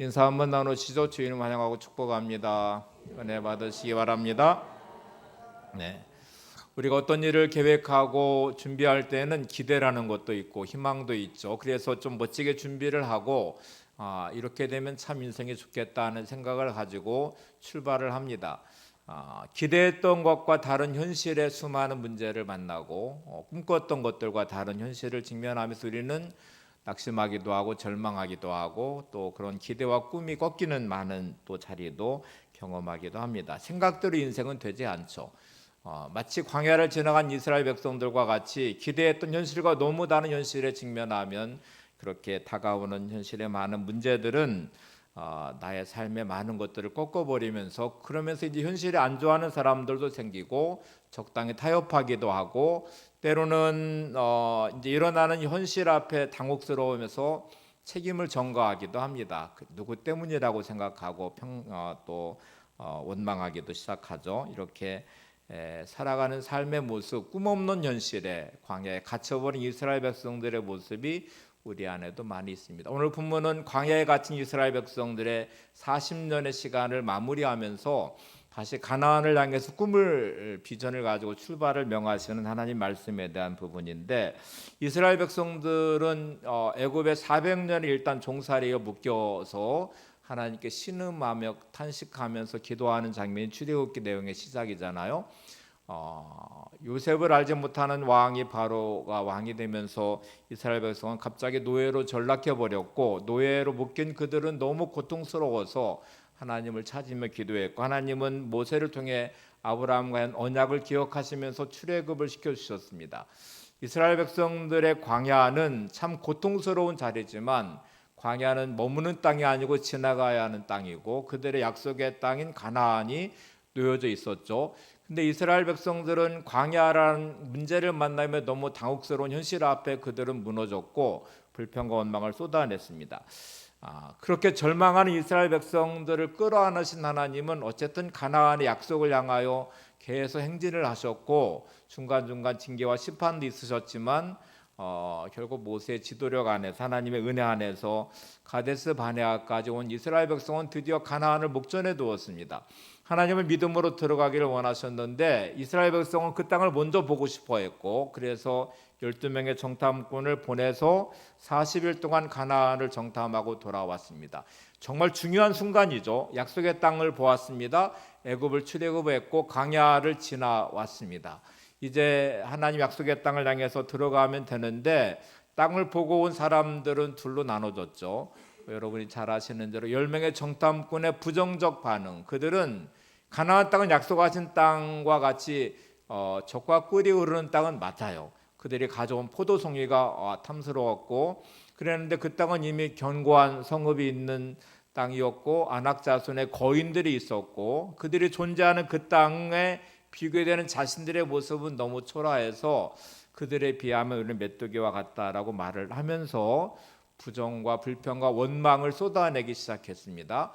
인사 한번 나누시죠. 주님 환영하고 축복합니다. 은혜 받으시기 바랍니다. 네, 우리가 어떤 일을 계획하고 준비할 때는 기대라는 것도 있고 희망도 있죠. 그래서 좀 멋지게 준비를 하고 이렇게 되면 참 인생이 좋겠다는 생각을 가지고 출발을 합니다. 기대했던 것과 다른 현실의 수많은 문제를 만나고 꿈꿨던 것들과 다른 현실을 직면하면서 우리는 낙심하기도 하고 절망하기도 하고 또 그런 기대와 꿈이 꺾이는 많은 또 자리도 경험하기도 합니다. 생각대로 인생은 되지 않죠. 마치 광야를 지나간 이스라엘 백성들과 같이 기대했던 현실과 너무 다른 현실에 직면하면 그렇게 다가오는 현실의 많은 문제들은 나의 삶의 많은 것들을 꺾어버리면서 그러면서 이제 현실에 안 좋아하는 사람들도 생기고 적당히 타협하기도 하고 때로는 이제 일어나는 현실 앞에 당혹스러우면서 책임을 전가하기도 합니다. 누구 때문이라고 생각하고 또 원망하기도 시작하죠. 이렇게 살아가는 삶의 모습, 꿈없는 현실에 광야에 갇혀버린 이스라엘 백성들의 모습이 우리 안에도 많이 있습니다. 오늘 본문은 광야에 갇힌 이스라엘 백성들의 40년의 시간을 마무리하면서 다시 가나안을 향해서 꿈을 비전을 가지고 출발을 명하시는 하나님 말씀에 대한 부분인데 이스라엘 백성들은 애굽에 400년을 일단 종살이에 묶여서 하나님께 신음하며 탄식하면서 기도하는 장면이 출애굽기 내용의 시작이잖아요. 요셉을 알지 못하는 왕이 바로가 왕이 되면서 이스라엘 백성은 갑자기 노예로 전락해 버렸고 노예로 묶인 그들은 너무 고통스러워서 하나님을 찾으며 기도했고 하나님은 모세를 통해 아브라함과의 언약을 기억하시면서 출애굽을 시켜 주셨습니다. 이스라엘 백성들의 광야는 참 고통스러운 자리지만 광야는 머무는 땅이 아니고 지나가야 하는 땅이고 그들의 약속의 땅인 가나안이 놓여져 있었죠. 근데 이스라엘 백성들은 광야라는 문제를 만나며 너무 당혹스러운 현실 앞에 그들은 무너졌고 불평과 원망을 쏟아냈습니다. 그렇게 절망하는 이스라엘 백성들을 끌어안으신 하나님은 어쨌든 가나안의 약속을 향하여 계속 행진을 하셨고 중간중간 징계와 심판도 있으셨지만 결국 모세의 지도력 안에서 하나님의 은혜 안에서 가데스 바네아까지 온 이스라엘 백성은 드디어 가나안을 목전에 두었습니다. 하나님을 믿음으로 들어가기를 원하셨는데 이스라엘 백성은 그 땅을 먼저 보고 싶어 했고 그래서 12명의 정탐꾼을 보내서 40일 동안 가나안을 정탐하고 돌아왔습니다. 정말 중요한 순간이죠. 약속의 땅을 보았습니다. 애굽을 출애굽했고 광야를 지나왔습니다. 이제 하나님 약속의 땅을 향해서 들어가면 되는데 땅을 보고 온 사람들은 둘로 나눠졌죠. 여러분이 잘 아시는 대로 10명의 정탐꾼의 부정적 반응. 그들은 가나안 땅은 약속하신 땅과 같이 젖과 꿀이 흐르는 땅은 맞아요. 그들이 가져온 포도송이가 탐스러웠고 그랬는데 그 땅은 이미 견고한 성읍이 있는 땅이었고 안악자손의 거인들이 있었고 그들이 존재하는 그 땅에 비교되는 자신들의 모습은 너무 초라해서 그들에 비하면 우리는 메뚜기와 같다라고 말을 하면서 부정과 불평과 원망을 쏟아내기 시작했습니다.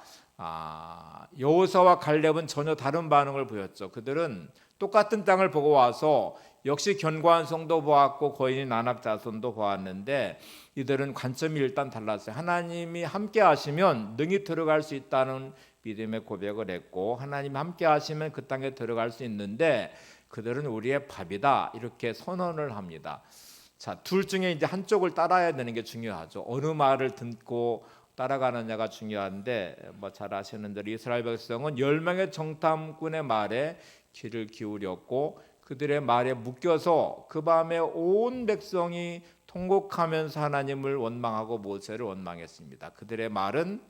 여호수아와 갈렙은 전혀 다른 반응을 보였죠. 그들은 똑같은 땅을 보고 와서 역시 견고한 성도 보았고 거인인 아낙 자손도 보았는데 이들은 관점이 일단 달랐어요. 하나님이 함께 하시면 능히 들어갈 수 있다는 믿음의 고백을 했고 하나님 함께 하시면 그 땅에 들어갈 수 있는데 그들은 우리의 밥이다 이렇게 선언을 합니다. 자, 둘 중에 이제 한쪽을 따라야 되는 게 중요하죠. 어느 말을 듣고 따라가느냐가 중요한데 잘 아시는 대로 이스라엘 백성은 10명의 정탐꾼의 말에 귀를 기울였고 그들의 말에 묶여서 그 밤에 온 백성이 통곡하면서 하나님을 원망하고 모세를 원망했습니다. 그들의 말은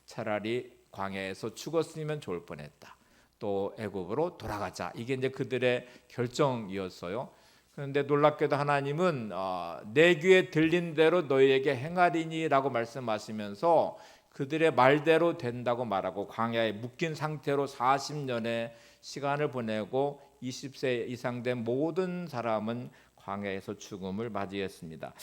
차라리 광야에서 죽었으면 좋을 뻔했다. 또 애굽으로 돌아가자. 이게 이제 그들의 결정이었어요. 그런데 놀랍게도 하나님은 내 귀에 들린 대로 너희에게 행하리니라고 말씀하시면서 그들의 말대로 된다고 말하고 광야에 묶인 상태로 40년의 시간을 보내고 20세 이상 된 모든 사람은 광야에서 죽음을 맞이했습니다.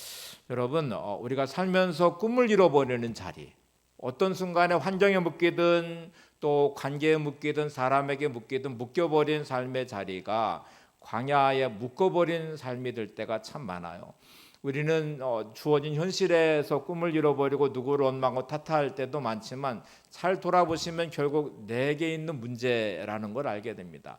여러분, 우리가 살면서 꿈을 잃어버리는 자리, 어떤 순간에 환경에 묶이든 또 관계에 묶이든 사람에게 묶이든 묶여버린 삶의 자리가 광야에 묶어버린 삶이 될 때가 참 많아요. 우리는 주어진 현실에서 꿈을 잃어버리고 누구를 원망하고 탓할 때도 많지만 잘 돌아보시면 결국 내게 있는 문제라는 걸 알게 됩니다.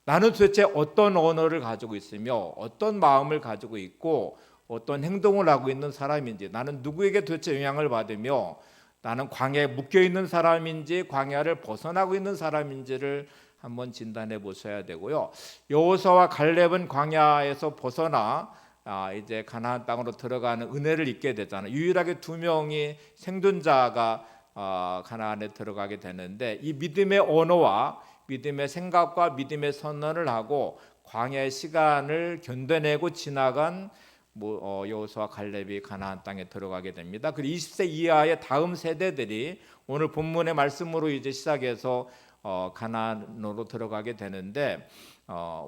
나는 도대체 어떤 언어를 가지고 있으며 어떤 마음을 가지고 있고 어떤 행동을 하고 있는 사람인지, 나는 누구에게 도대체 영향을 받으며 나는 광야에 묶여 있는 사람인지 광야를 벗어나고 있는 사람인지를 한번 진단해 보셔야 되고요. 여호수아와 갈렙은 광야에서 벗어나 이제 가나안 땅으로 들어가는 은혜를 입게 되잖아요. 유일하게 두 명이 생존자가 가나안에 들어가게 되는데, 이 믿음의 언어와 믿음의 생각과 믿음의 선언을 하고 광야의 시간을 견뎌내고 지나간 여호수아 갈렙이 가나안 땅에 들어가게 됩니다. 그리고 20세 이하의 다음 세대들이 오늘 본문의 말씀으로 이제 시작해서 가나안으로 들어가게 되는데,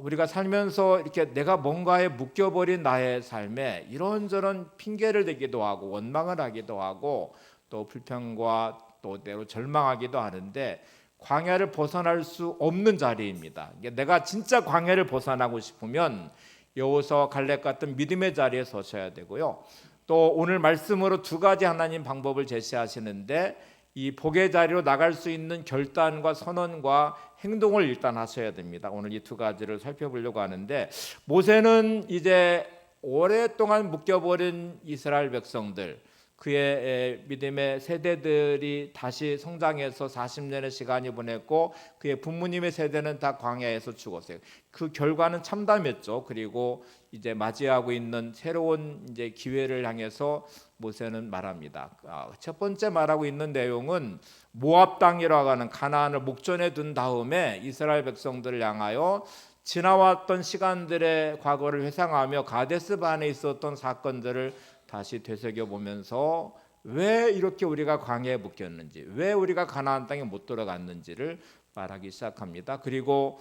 우리가 살면서 이렇게 내가 뭔가에 묶여버린 나의 삶에 이런저런 핑계를 대기도 하고 원망을 하기도 하고 또 불평과 또 때로 절망하기도 하는데, 광야를 벗어날 수 없는 자리입니다. 내가 진짜 광야를 벗어나고 싶으면 여호수아와 갈렙 같은 믿음의 자리에 서셔야 되고요. 또 오늘 말씀으로 두 가지 하나님 방법을 제시하시는데, 이 복의 자리로 나갈 수 있는 결단과 선언과 행동을 일단 하셔야 됩니다. 오늘 이 두 가지를 살펴보려고 하는데, 모세는 이제 오랫동안 묶여버린 이스라엘 백성들, 그의 믿음의 세대들이 다시 성장해서 40년의 시간이 보냈고 그의 부모님의 세대는 다 광야에서 죽었어요. 그 결과는 참담했죠. 그리고 이제 맞이하고 있는 새로운 이제 기회를 향해서 모세는 말합니다. 첫 번째 말하고 있는 내용은 모압 땅이라고 하는 가나안을 목전에 둔 다음에 이스라엘 백성들을 향하여 지나왔던 시간들의 과거를 회상하며 가데스 반에 있었던 사건들을 다시 되새겨보면서 왜 이렇게 우리가 광야에 묶였는지, 왜 우리가 가나안 땅에 못 들어갔는지를 말하기 시작합니다. 그리고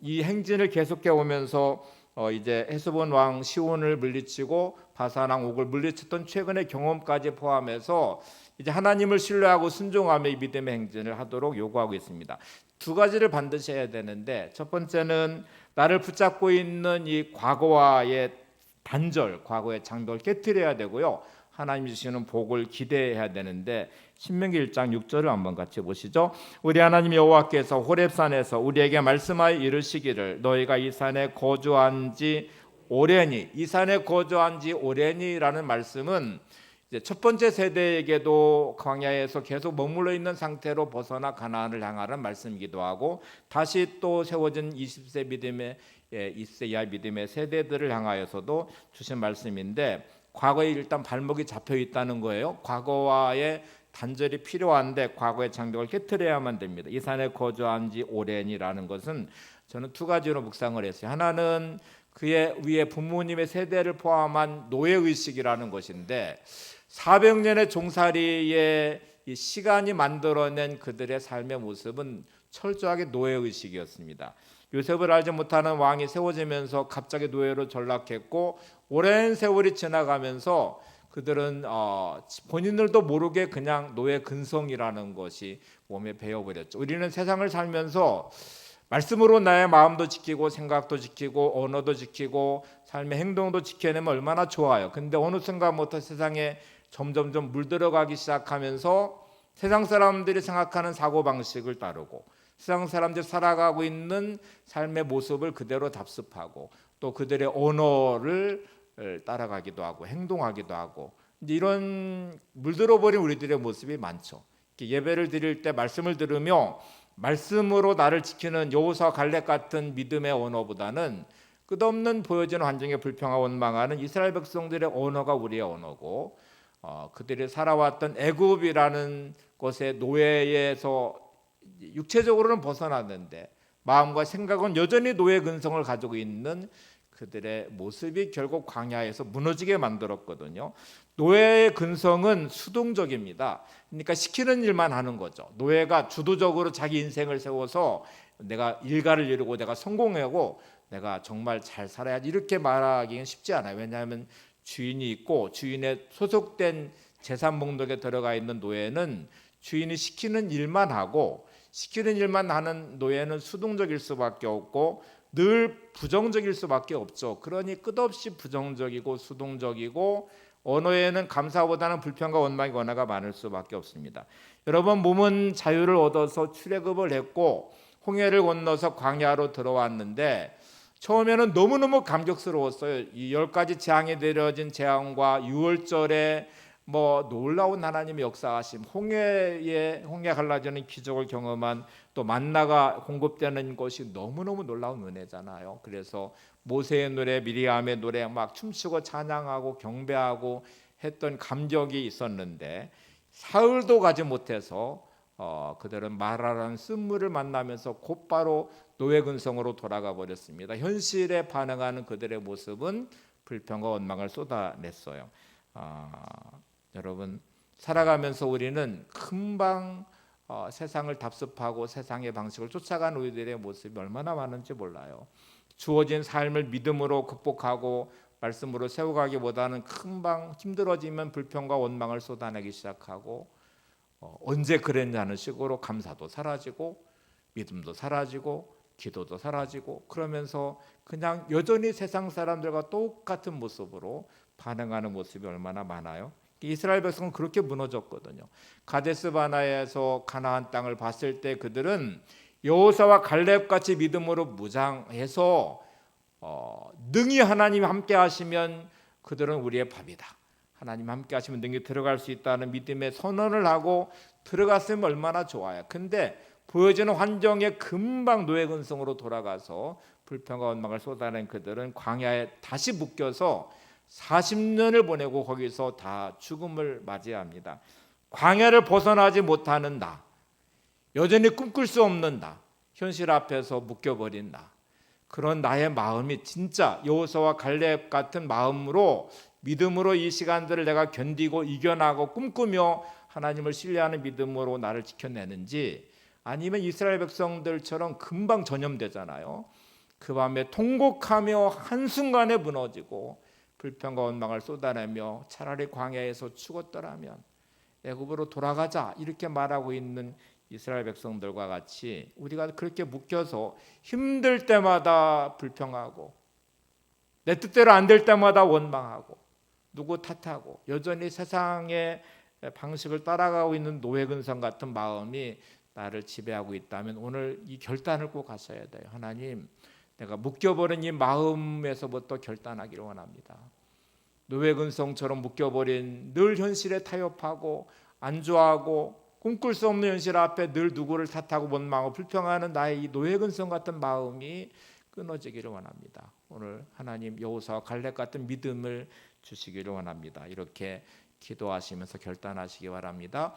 이 행진을 계속해 오면서 이제 헤스본 왕 시온을 물리치고 바산 왕 옥을 물리쳤던 최근의 경험까지 포함해서 이제 하나님을 신뢰하고 순종하며 이 믿음의 행진을 하도록 요구하고 있습니다. 두 가지를 반드시 해야 되는데, 첫 번째는 나를 붙잡고 있는 이 과거와의 단절, 과거의 장벽을 깨트려야 되고요. 하나님 주시는 복을 기대해야 되는데, 신명기 1장 6절을 한번 같이 보시죠. 우리 하나님 여호와께서 호렙산에서 우리에게 말씀하여 이르시기를 너희가 이 산에 거주한 지 오래니, 이 산에 거주한 지 오래니라는 말씀은 이제 첫 번째 세대에게도 광야에서 계속 머물러 있는 상태로 벗어나 가나안을 향하는 말씀이기도 하고, 다시 또 세워진 20세 믿음의 20세 이하 믿음의 세대들을 향하여서도 주신 말씀인데, 과거에 일단 발목이 잡혀 있다는 거예요. 과거와의 단절이 필요한데 과거의 장벽을 깨트려야만 됩니다. 이 산에 거주한 지 오래니라는 것은 저는 두 가지로 묵상을 했어요. 하나는 그의 위에 부모님의 세대를 포함한 노예의식이라는 것인데, 400년의 종살이의 이 시간이 만들어낸 그들의 삶의 모습은 철저하게 노예의식이었습니다. 요셉을 알지 못하는 왕이 세워지면서 갑자기 노예로 전락했고, 오랜 세월이 지나가면서 그들은 본인들도 모르게 그냥 노예 근성이라는 것이 몸에 배어버렸죠. 우리는 세상을 살면서 말씀으로 나의 마음도 지키고 생각도 지키고 언어도 지키고 삶의 행동도 지켜내면 얼마나 좋아요. 근데 어느 순간부터 세상에 점점점 물들어가기 시작하면서 세상 사람들이 생각하는 사고방식을 따르고 세상 사람들이 살아가고 있는 삶의 모습을 그대로 답습하고 또 그들의 언어를 따라가기도 하고 행동하기도 하고, 이제 이런 물들어버린 우리들의 모습이 많죠. 예배를 드릴 때 말씀을 들으며 말씀으로 나를 지키는 여호수아 갈렙 같은 믿음의 언어보다는 끝없는 보여지는 환경에 불평하고 원망하는 이스라엘 백성들의 언어가 우리의 언어고, 그들이 살아왔던 애굽이라는 것의 노예에서 육체적으로는 벗어났는데 마음과 생각은 여전히 노예 근성을 가지고 있는 그들의 모습이 결국 광야에서 무너지게 만들었거든요. 노예의 근성은 수동적입니다. 그러니까 시키는 일만 하는 거죠. 노예가 주도적으로 자기 인생을 세워서 내가 일가를 이루고 내가 성공하고 내가 정말 잘 살아야지 이렇게 말하기는 쉽지 않아요. 왜냐하면 주인이 있고 주인의 소속된 재산 목록에 들어가 있는 노예는 주인이 시키는 일만 하고, 시키는 일만 하는 노예는 수동적일 수밖에 없고 늘 부정적일 수밖에 없죠. 그러니 끝없이 부정적이고 수동적이고 언어에는 감사보다는 불평과 원망이 원화가 많을 수밖에 없습니다. 여러분, 몸은 자유를 얻어서 출애굽을 했고 홍해를 건너서 광야로 들어왔는데 처음에는 너무너무 감격스러웠어요. 이 10가지 재앙이 내려진 재앙과 유월절에 놀라운 하나님의 역사하심, 홍해 갈라지는 기적을 경험한 또 만나가 공급되는 것이 너무너무 놀라운 은혜잖아요. 그래서 모세의 노래, 미리암의 노래 막 춤추고 찬양하고 경배하고 했던 감격이 있었는데 사흘도 가지 못해서 그들은 마라라는 쓴물을 만나면서 곧바로 노예근성으로 돌아가 버렸습니다. 현실에 반응하는 그들의 모습은 불평과 원망을 쏟아냈어요. 여러분, 살아가면서 우리는 금방 세상을 답습하고 세상의 방식을 쫓아가는 우리들의 모습이 얼마나 많은지 몰라요. 주어진 삶을 믿음으로 극복하고 말씀으로 세워가기보다는 금방 힘들어지면 불평과 원망을 쏟아내기 시작하고 언제 그랬냐는 식으로 감사도 사라지고 믿음도 사라지고 기도도 사라지고 그러면서 그냥 여전히 세상 사람들과 똑같은 모습으로 반응하는 모습이 얼마나 많아요. 이스라엘 백성은 그렇게 무너졌거든요. 가데스 바네아에서 가나안 땅을 봤을 때 그들은 여호수아와 갈렙같이 믿음으로 무장해서 능히 하나님 함께 하시면 그들은 우리의 밥이다. 하나님 함께 하시면 능히 들어갈 수 있다는 믿음의 선언을 하고 들어갔으면 얼마나 좋아요. 근데 보여지는 환경에 금방 노예근성으로 돌아가서 불평과 원망을 쏟아낸 그들은 광야에 다시 묶여서 40년을 보내고 거기서 다 죽음을 맞이합니다. 광야를 벗어나지 못하는 나, 여전히 꿈꿀 수 없는 나, 현실 앞에서 묶여버린 나, 그런 나의 마음이 진짜 여호수아와 갈렙 같은 마음으로 믿음으로 이 시간들을 내가 견디고 이겨나고 꿈꾸며 하나님을 신뢰하는 믿음으로 나를 지켜내는지, 아니면 이스라엘 백성들처럼 금방 전염되잖아요. 그 밤에 통곡하며 한순간에 무너지고 불평과 원망을 쏟아내며 차라리 광야에서 죽었더라면 애굽으로 돌아가자 이렇게 말하고 있는 이스라엘 백성들과 같이 우리가 그렇게 묶여서 힘들 때마다 불평하고 내 뜻대로 안 될 때마다 원망하고 누구 탓하고 여전히 세상의 방식을 따라가고 있는 노예근성 같은 마음이 나를 지배하고 있다면 오늘 이 결단을 꼭 하셔야 돼요. 하나님, 내가 묶여버린 이 마음에서부터 결단하기를 원합니다. 노예근성처럼 묶여버린 늘 현실에 타협하고 안주하고 꿈꿀 수 없는 현실 앞에 늘 누구를 탓하고 원망하고 불평하는 나의 이 노예근성 같은 마음이 끊어지기를 원합니다. 오늘 하나님 여호수아와 갈렙 같은 믿음을 주시기를 원합니다. 이렇게 기도하시면서 결단하시기 바랍니다.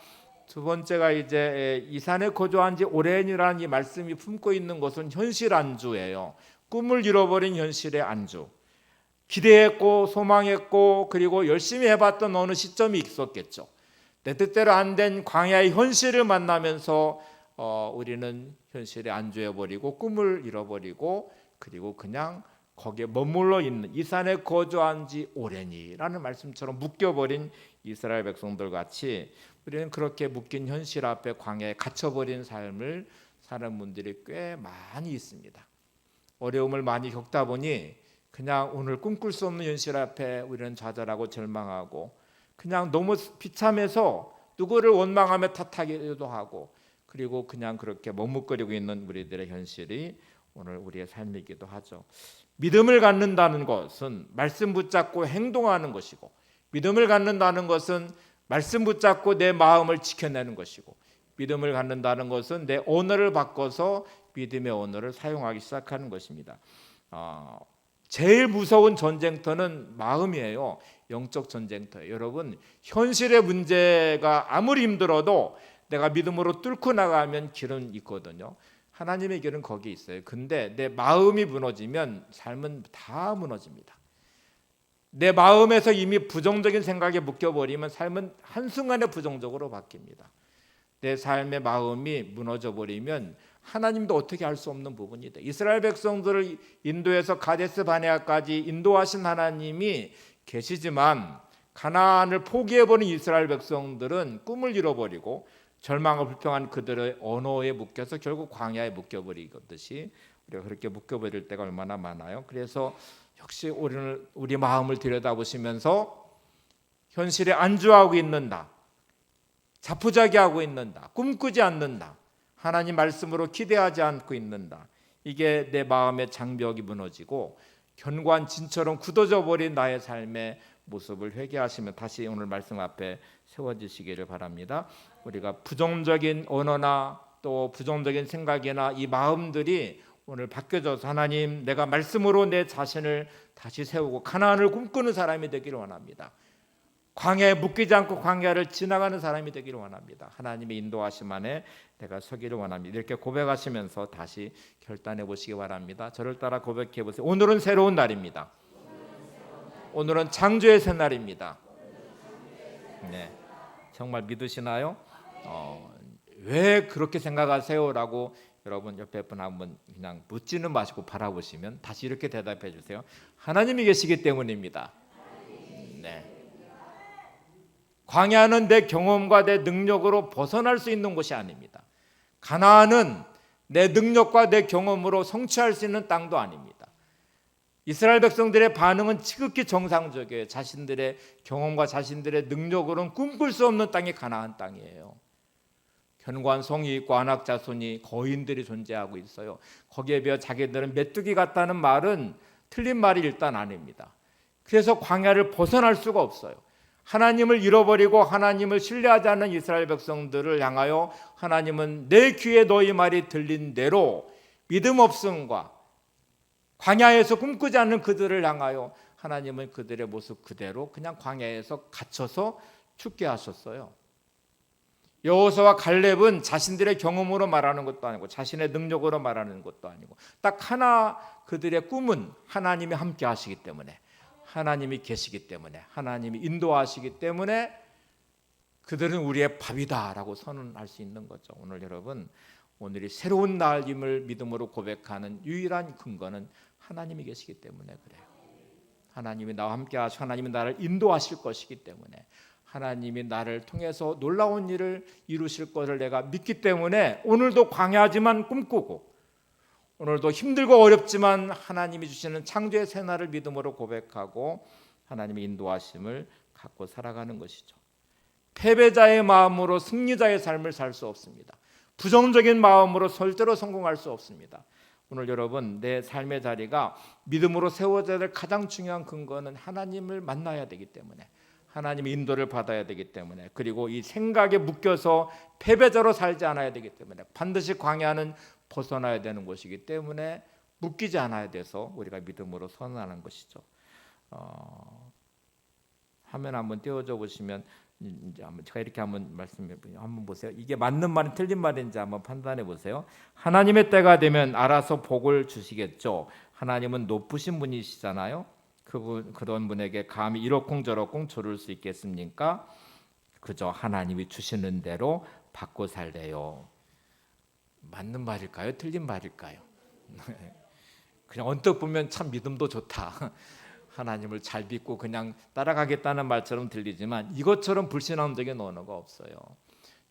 두 번째가 이제 이 산에 거주한 지 오랜이라는 이 말씀이 품고 있는 것은 현실 안주예요. 꿈을 잃어버린 현실의 안주. 기대했고 소망했고 그리고 열심히 해봤던 어느 시점이 있었겠죠. 내 뜻대로 안 된 광야의 현실을 만나면서 우리는 현실에 안주해버리고 꿈을 잃어버리고 그리고 그냥 거기에 머물러 있는 이 산에 거주한 지 오래니라는 말씀처럼 묶여버린 이스라엘 백성들 같이 우리는 그렇게 묶인 현실 앞에 광야에 갇혀버린 삶을 사는 분들이 꽤 많이 있습니다. 어려움을 많이 겪다 보니 그냥 오늘 꿈꿀 수 없는 현실 앞에 우리는 좌절하고 절망하고 그냥 너무 비참해서 누구를 원망하며 탓하기도 하고 그리고 그냥 그렇게 머뭇거리고 있는 우리들의 현실이 오늘 우리의 삶이기도 하죠. 믿음을 갖는다는 것은 말씀 붙잡고 행동하는 것이고 믿음을 갖는다는 것은 말씀 붙잡고 내 마음을 지켜내는 것이고 믿음을 갖는다는 것은 내 언어를 바꿔서 믿음의 언어를 사용하기 시작하는 것입니다. 제일 무서운 전쟁터는 마음이에요. 영적 전쟁터예요. 여러분, 현실의 문제가 아무리 힘들어도 내가 믿음으로 뚫고 나가면 길은 있거든요. 하나님의 길은 거기 있어요. 근데 내 마음이 무너지면 삶은 다 무너집니다. 내 마음에서 이미 부정적인 생각에 묶여버리면 삶은 한순간에 부정적으로 바뀝니다. 내 삶의 마음이 무너져버리면 하나님도 어떻게 할 수 없는 부분이다. 이스라엘 백성들을 인도에서 가데스 바네아까지 인도하신 하나님이 계시지만 가나안을 포기해버린 이스라엘 백성들은 꿈을 잃어버리고 절망을 불평한 그들의 언어에 묶여서 결국 광야에 묶여버리듯이 우리가 그렇게 묶여버릴 때가 얼마나 많아요. 그래서 역시 우리 마음을 들여다보시면서 현실에 안주하고 있는다, 자포자기하고 있는다, 꿈꾸지 않는다, 하나님 말씀으로 기대하지 않고 있는다, 이게 내 마음의 장벽이 무너지고 견고한 진처럼 굳어져 버린 나의 삶의 모습을 회개하시며 다시 오늘 말씀 앞에 세워지시기를 바랍니다. 우리가 부정적인 언어나 또 부정적인 생각이나 이 마음들이 오늘 바뀌어져서 하나님, 내가 말씀으로 내 자신을 다시 세우고 가나안을 꿈꾸는 사람이 되기를 원합니다. 광야에 묶이지 않고 광야를 지나가는 사람이 되기를 원합니다. 하나님의 인도하심 안에 내가 서기를 원합니다. 이렇게 고백하시면서 다시 결단해 보시기 바랍니다. 저를 따라 고백해 보세요. 오늘은 새로운 날입니다. 오늘은 창조의 새날입니다. 네, 정말 믿으시나요? 왜 그렇게 생각하세요? 라고 여러분 옆에 분 한번 그냥 묻지는 마시고 바라보시면 다시 이렇게 대답해 주세요. 하나님이 계시기 때문입니다. 네. 광야는 내 경험과 내 능력으로 벗어날 수 있는 곳이 아닙니다. 가나안은 내 능력과 내 경험으로 성취할 수 있는 땅도 아닙니다. 이스라엘 백성들의 반응은 지극히 정상적이에요. 자신들의 경험과 자신들의 능력으로는 꿈꿀 수 없는 땅이 가나안 땅이에요. 견고한 성이 있고 안악 자손이 거인들이 존재하고 있어요. 거기에 비해 자기들은 메뚜기 같다는 말은 틀린 말이 일단 아닙니다. 그래서 광야를 벗어날 수가 없어요. 하나님을 잃어버리고 하나님을 신뢰하지 않는 이스라엘 백성들을 향하여 하나님은 내 귀에 너희 말이 들린 대로 믿음 없음과 광야에서 꿈꾸지 않는 그들을 향하여 하나님은 그들의 모습 그대로 그냥 광야에서 갇혀서 죽게 하셨어요. 여호수아와 갈렙은 자신들의 경험으로 말하는 것도 아니고 자신의 능력으로 말하는 것도 아니고 딱 하나, 그들의 꿈은 하나님이 함께 하시기 때문에, 하나님이 계시기 때문에, 하나님이 인도하시기 때문에 그들은 우리의 밥이다라고 선언할 수 있는 거죠. 오늘 여러분, 오늘이 새로운 날임을 믿음으로 고백하는 유일한 근거는 하나님이 계시기 때문에 그래요. 하나님이 나와 함께 하시고 하나님이 나를 인도하실 것이기 때문에, 하나님이 나를 통해서 놀라운 일을 이루실 것을 내가 믿기 때문에 오늘도 광야지만 꿈꾸고, 오늘도 힘들고 어렵지만 하나님이 주시는 창조의 새날을 믿음으로 고백하고 하나님의 인도하심을 갖고 살아가는 것이죠. 패배자의 마음으로 승리자의 삶을 살 수 없습니다. 부정적인 마음으로 절대로 성공할 수 없습니다. 오늘 여러분, 내 삶의 자리가 믿음으로 세워져야 될 가장 중요한 근거는 하나님을 만나야 되기 때문에, 하나님의 인도를 받아야 되기 때문에, 그리고 이 생각에 묶여서 패배자로 살지 않아야 되기 때문에, 반드시 광야는 벗어나야 되는 것이기 때문에 묶이지 않아야 돼서 우리가 믿음으로 선언하는 것이죠. 화면 한번 띄워줘 보시면 이제 제가 이렇게 한번 말씀해 한번 보세요. 이게 맞는 말은 틀린 말인지 한번 판단해 보세요. 하나님의 때가 되면 알아서 복을 주시겠죠. 하나님은 높으신 분이시잖아요. 그런 분에게 감히 이러쿵저러쿵 조를 수 있겠습니까? 그저 하나님이 주시는 대로 받고 살래요. 맞는 말일까요? 틀린 말일까요? 그냥 언뜻 보면 참 믿음도 좋다. 하나님을 잘 믿고 그냥 따라가겠다는 말처럼 들리지만 이것처럼 불신앙적인 언어가 없어요.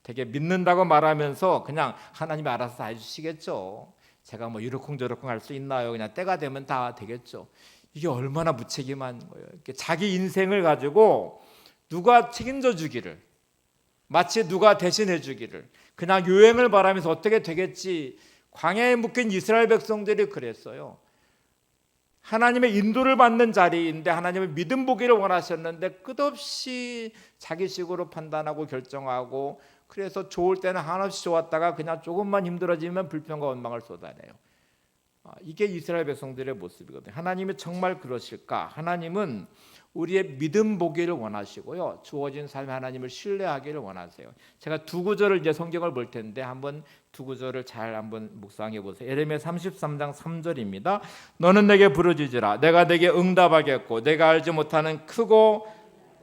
되게 믿는다고 말하면서 그냥 하나님이 알아서 다 해주시겠죠. 제가 뭐 이러쿵저러쿵 할 수 있나요? 그냥 때가 되면 다 되겠죠. 이게 얼마나 무책임한 거예요. 자기 인생을 가지고 누가 책임져 주기를, 마치 누가 대신해 주기를, 그냥 요행을 바라면서 어떻게 되겠지. 광야에 묶인 이스라엘 백성들이 그랬어요. 하나님의 인도를 받는 자리인데 하나님의 믿음 보기를 원하셨는데 끝없이 자기식으로 판단하고 결정하고, 그래서 좋을 때는 한없이 좋았다가 그냥 조금만 힘들어지면 불평과 원망을 쏟아내요. 이게 이스라엘 백성들의 모습이거든요. 하나님이 정말 그러실까? 하나님은 우리의 믿음 보기를 원하시고요, 주어진 삶에 하나님을 신뢰하기를 원하세요. 제가 두 구절을 이제 성경을 볼 텐데 한번 두 구절을 잘 한번 묵상해 보세요. 예레미야 33장 3절입니다. 너는 내게 부르짖으라. 내가 내게 응답하겠고 내가 알지 못하는 크고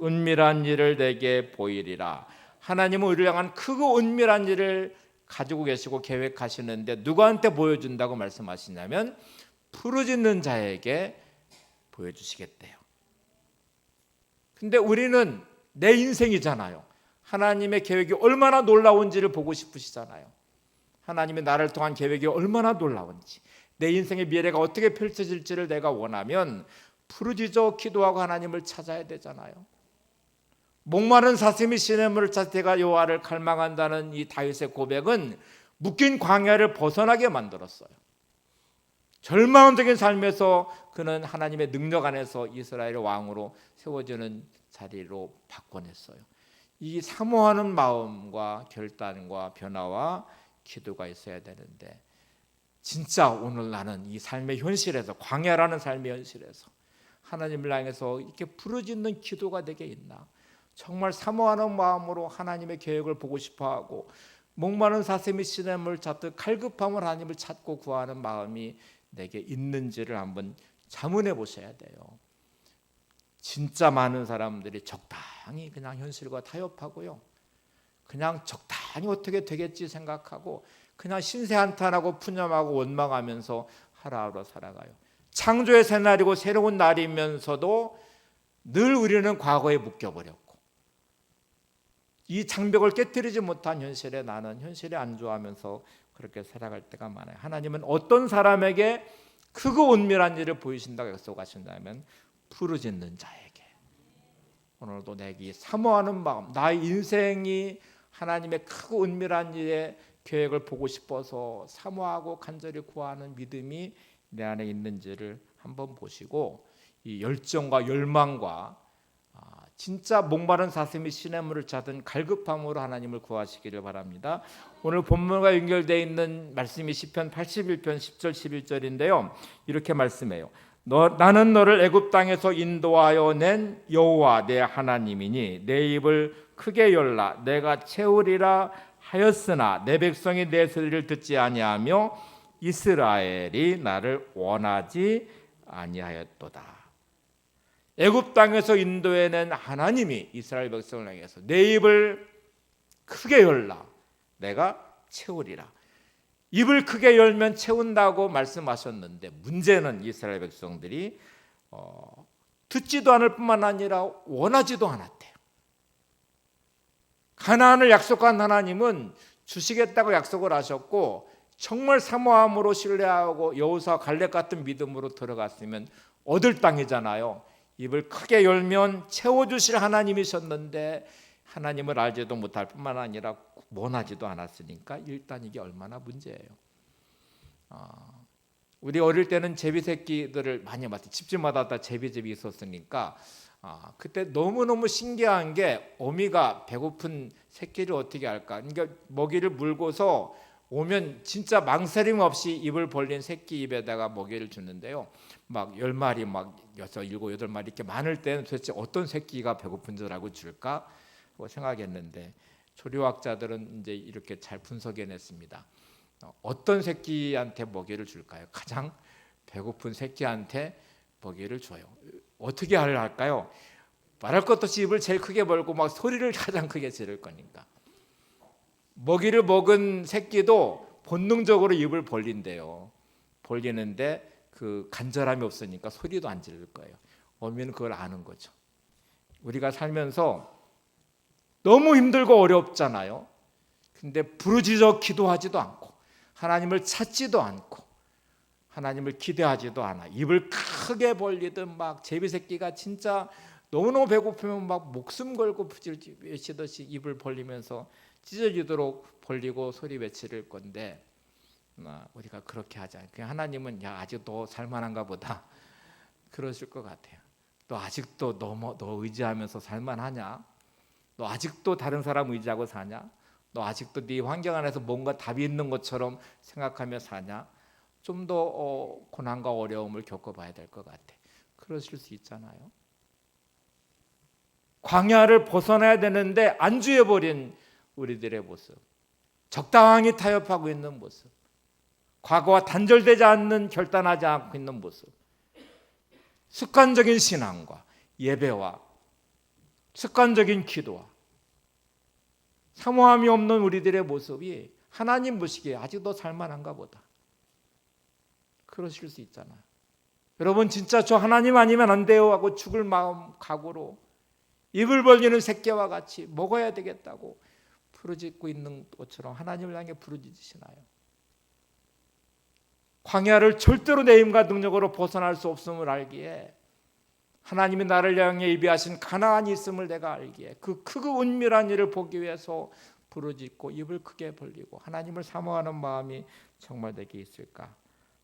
은밀한 일을 내게 보이리라. 하나님은 우리를 향한 크고 은밀한 일을 가지고 계시고 계획하시는데 누구한테 보여준다고 말씀하시냐면 부르짖는 자에게 보여주시겠대요. 근데 우리는 내 인생이잖아요. 하나님의 계획이 얼마나 놀라운지를 보고 싶으시잖아요. 하나님의 나를 통한 계획이 얼마나 놀라운지, 내 인생의 미래가 어떻게 펼쳐질지를 내가 원하면 부르짖어 기도하고 하나님을 찾아야 되잖아요. 목마른 사슴이 시냇물을 찾아 내가 여호와를 갈망한다는 이 다윗의 고백은 묶인 광야를 벗어나게 만들었어요. 절망적인 삶에서 그는 하나님의 능력 안에서 이스라엘의 왕으로 세워지는 자리로 바꿔냈어요. 이 사모하는 마음과 결단과 변화와 기도가 있어야 되는데, 진짜 오늘 나는 이 삶의 현실에서, 광야라는 삶의 현실에서 하나님을 향해서 이렇게 부르짖는 기도가 내게 있나? 정말 사모하는 마음으로 하나님의 계획을 보고 싶어하고 목마른 사슴이 시냇물을 찾듯 갈급함을 하나님을 찾고 구하는 마음이 내게 있는지를 한번 자문해 보셔야 돼요. 진짜 많은 사람들이 적당히 그냥 현실과 타협하고요, 그냥 적당히 어떻게 되겠지 생각하고 그냥 신세한탄하고 푸념하고 원망하면서 하루하루 살아가요. 창조의 새날이고 새로운 날이면서도 늘 우리는 과거에 묶여버렸고, 이 장벽을 깨뜨리지 못한 현실에 나는 현실에 안주하면서 그렇게 살아갈 때가 많아요. 하나님은 어떤 사람에게 크고 은밀한 일을 보이신다고 약속하신다면 부르짖는 자에게. 오늘도 내게 사모하는 마음, 나의 인생이 하나님의 크고 은밀한 일의 계획을 보고 싶어서 사모하고 간절히 구하는 믿음이 내 안에 있는지를 한번 보시고, 이 열정과 열망과 진짜 목마른 사슴이 시냇물을 찾은 갈급함으로 하나님을 구하시기를 바랍니다. 오늘 본문과 연결되어 있는 말씀이 시편 81편 10절 11절인데요. 이렇게 말씀해요. 나는 너를 애굽 땅에서 인도하여 낸 여호와 내 하나님이니 내 입을 크게 열라 내가 채우리라 하였으나 내 백성이 내 소리를 듣지 아니하며 이스라엘이 나를 원하지 아니하였도다. 애굽 땅에서 인도해낸 하나님이 이스라엘 백성을 향해서 내 입을 크게 열라 내가 채우리라. 입을 크게 열면 채운다고 말씀하셨는데, 문제는 이스라엘 백성들이 듣지도 않을 뿐만 아니라 원하지도 않았대요. 가나안을 약속한 하나님은 주시겠다고 약속을 하셨고, 정말 사모함으로 신뢰하고 여호수아 갈렙 같은 믿음으로 들어갔으면 얻을 땅이잖아요. 입을 크게 열면 채워주실 하나님이셨는데 하나님을 알지도 못할 뿐만 아니라 원하지도 않았으니까 일단 이게 얼마나 문제예요. 우리 어릴 때는 제비 새끼들을 많이 봤어요. 집집마다 다 제비집이 있었으니까 그때 너무너무 신기한 게, 어미가 배고픈 새끼를 어떻게 할까? 그러니까 먹이를 물고서 오면 진짜 망설임 없이 입을 벌린 새끼 입에다가 먹이를 주는데요. 막 10마리, 막 6, 7, 8마리 이렇게 많을 때는 도대체 어떤 새끼가 배고픈 줄 알고 줄까? 생각했는데 조류학자들은 이제 이렇게 잘 분석해냈습니다. 어떤 새끼한테 먹이를 줄까요? 가장 배고픈 새끼한테 먹이를 줘요. 어떻게 할까요? 말할 것도 없이 입을 제일 크게 벌고 막 소리를 가장 크게 지를 거니까. 먹이를 먹은 새끼도 본능적으로 입을 벌린대요. 벌리는데 그 간절함이 없으니까 소리도 안 지를 거예요. 어미는 그걸 아는 거죠. 우리가 살면서 너무 힘들고 어렵잖아요. 근데 부르짖어 기도하지도 않고 하나님을 찾지도 않고 하나님을 기대하지도 않아. 입을 크게 벌리든 막 제비새끼가 진짜 너무너무 배고프면 막 목숨 걸고 외치듯이 입을 벌리면서 찢어지도록 벌리고 소리 외칠 건데, 우리가 그렇게 하지 않아요. 그냥 하나님은 야 아직 너 살만한가 보다 그러실 것 같아요. 너 아직도 너 의지하면서 살만하냐? 너 아직도 다른 사람 의지하고 사냐? 너 아직도 네 환경 안에서 뭔가 답이 있는 것처럼 생각하며 사냐? 좀 더 고난과 어려움을 겪어봐야 될 것 같아. 그러실 수 있잖아요. 광야를 벗어나야 되는데 안주해버린 우리들의 모습, 적당히 타협하고 있는 모습, 과거와 단절되지 않는 결단하지 않고 있는 모습, 습관적인 신앙과 예배와 습관적인 기도와 사모함이 없는 우리들의 모습이 하나님 보시기에 아직도 살만한가 보다. 그러실 수 있잖아요. 여러분 진짜 저 하나님 아니면 안 돼요 하고 죽을 마음 각오로 입을 벌리는 새끼와 같이 먹어야 되겠다고 부르짖고 있는 것처럼 하나님을 향해 부르짖으시나요? 광야를 절대로 내 힘과 능력으로 벗어날 수 없음을 알기에, 하나님이 나를 향해 예비하신 가나안이 있음을 내가 알기에, 그 크고 은밀한 일을 보기 위해서 부르짖고 입을 크게 벌리고 하나님을 사모하는 마음이 정말 내게 있을까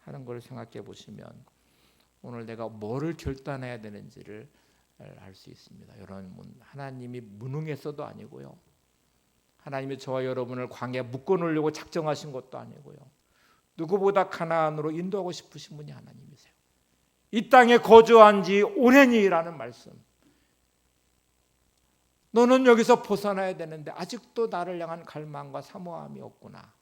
하는 걸 생각해 보시면, 오늘 내가 뭐를 결단해야 되는지를 알 수 있습니다. 여러분, 하나님이 무능해서도 아니고요, 하나님이 저와 여러분을 광야에 묶어놓으려고 작정하신 것도 아니고요, 누구보다 가나안으로 인도하고 싶으신 분이 하나님이세요. 이 땅에 거주한 지 오래니라는 말씀, 너는 여기서 벗어나야 되는데 아직도 나를 향한 갈망과 사모함이 없구나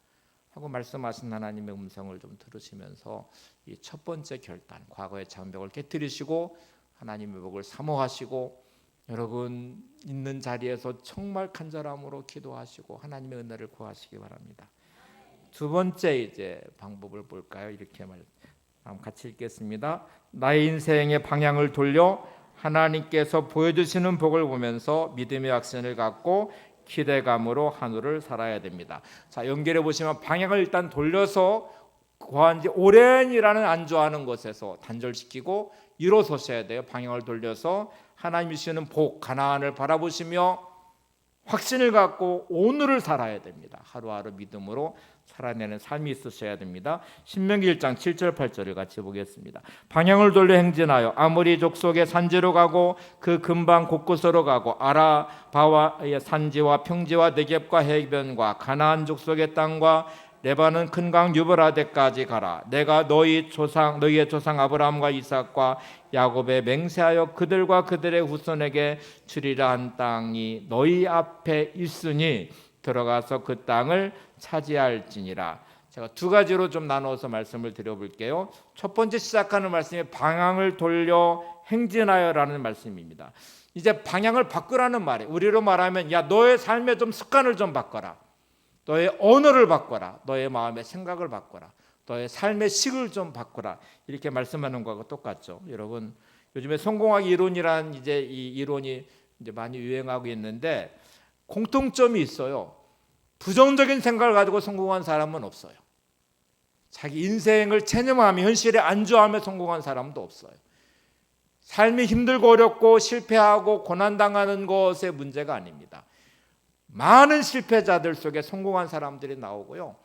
하고 말씀하신 하나님의 음성을 좀 들으시면서 이 첫 번째 결단, 과거의 장벽을 깨뜨리시고 하나님의 복을 사모하시고, 여러분 있는 자리에서 정말 간절함으로 기도하시고 하나님의 은혜를 구하시기 바랍니다. 두 번째 이제 방법을 볼까요? 이렇게 같이 읽겠습니다. 나의 인생의 방향을 돌려 하나님께서 보여주시는 복을 보면서 믿음의 확신을 갖고 기대감으로 하루를 살아야 됩니다. 자, 연결해 보시면 방향을 일단 돌려서 거한 지 오랜이라는 안주하는 것에서 단절시키고 일어서셔야 돼요. 방향을 돌려서 하나님이 주시는 복, 가나안을 바라보시며 확신을 갖고 오늘을 살아야 됩니다. 하루하루 믿음으로 살아내는 삶이 있으셔야 됩니다. 신명기 1장 7절 8절을 같이 보겠습니다. 방향을 돌려 행진하여 아모리 족속의 산지로 가고 그 근방 곳곳으로 가고 아라바와의 산지와 평지와 네겝과 해변과 가나안 족속의 땅과 레바논 큰 강 유브라데까지 가라. 내가 너희의 조상 아브라함과 이삭과 야곱에 맹세하여 그들과 그들의 후손에게 주리라 한 땅이 너희 앞에 있으니 들어가서 그 땅을 차지할지니라. 제가 두 가지로 좀 나눠서 말씀을 드려볼게요. 첫 번째 시작하는 말씀이 방향을 돌려 행진하여라는 말씀입니다. 이제 방향을 바꾸라는 말이에요. 우리로 말하면 야, 너의 삶의 좀 습관을 좀 바꿔라. 너의 언어를 바꿔라. 너의 마음의 생각을 바꿔라. 너의 삶의 식을 좀 바꿔라. 이렇게 말씀하는 거하고 똑같죠. 여러분, 요즘에 성공하기 이론이란 이제 이 이론이 이제 많이 유행하고 있는데 공통점이 있어요. 부정적인 생각을 가지고 성공한 사람은 없어요. 자기 인생을 체념하며 현실에 안주하며 성공한 사람도 없어요. 삶이 힘들고 어렵고 실패하고 고난당하는 것의 문제가 아닙니다. 많은 실패자들 속에 성공한 사람들이 나오고요,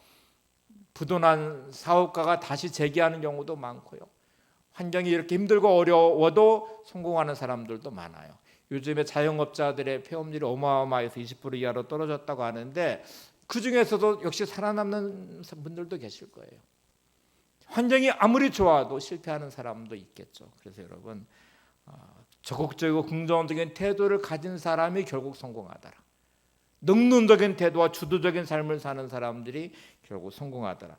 부도난 사업가가 다시 재기하는 경우도 많고요, 환경이 이렇게 힘들고 어려워도 성공하는 사람들도 많아요. 요즘에 자영업자들의 폐업률이 어마어마해서 20% 이하로 떨어졌다고 하는데 그 중에서도 역시 살아남는 분들도 계실 거예요. 환경이 아무리 좋아도 실패하는 사람도 있겠죠. 그래서 여러분, 적극적이고 긍정적인 태도를 가진 사람이 결국 성공하더라. 능동적인 태도와 주도적인 삶을 사는 사람들이 결국 성공하더라.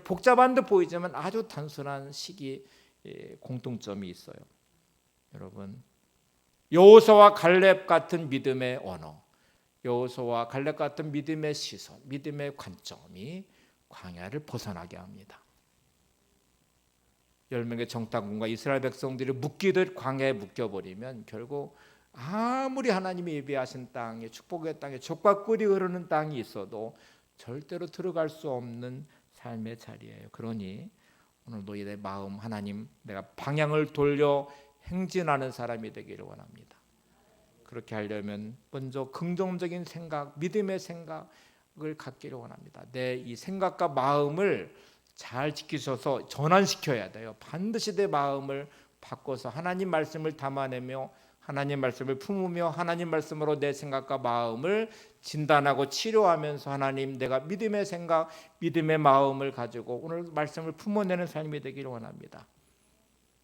복잡한 듯 보이지만 아주 단순한 식이 공통점이 있어요. 여러분, 여호수아와 갈렙 같은 믿음의 언어, 여호수아와 갈렙 같은 믿음의 시선, 믿음의 관점이 광야를 벗어나게 합니다. 10명의 정탐꾼과 이스라엘 백성들이 묶이듯 광야에 묶여버리면 결국 아무리 하나님이 예비하신 땅에, 축복의 땅에 젖과 꿀이 흐르는 땅이 있어도 절대로 들어갈 수 없는 삶의 자리예요. 그러니 오늘 너희의 마음, 하나님, 내가 방향을 돌려 행진하는 사람이 되기를 원합니다. 그렇게 하려면 먼저 긍정적인 생각, 믿음의 생각을 갖기를 원합니다. 내 이 생각과 마음을 잘 지키셔서 전환시켜야 돼요. 반드시 내 마음을 바꿔서 하나님 말씀을 담아내며 하나님 말씀을 품으며 하나님 말씀으로 내 생각과 마음을 진단하고 치료하면서 하나님, 내가 믿음의 생각, 믿음의 마음을 가지고 오늘 말씀을 품어내는 삶이 되기를 원합니다.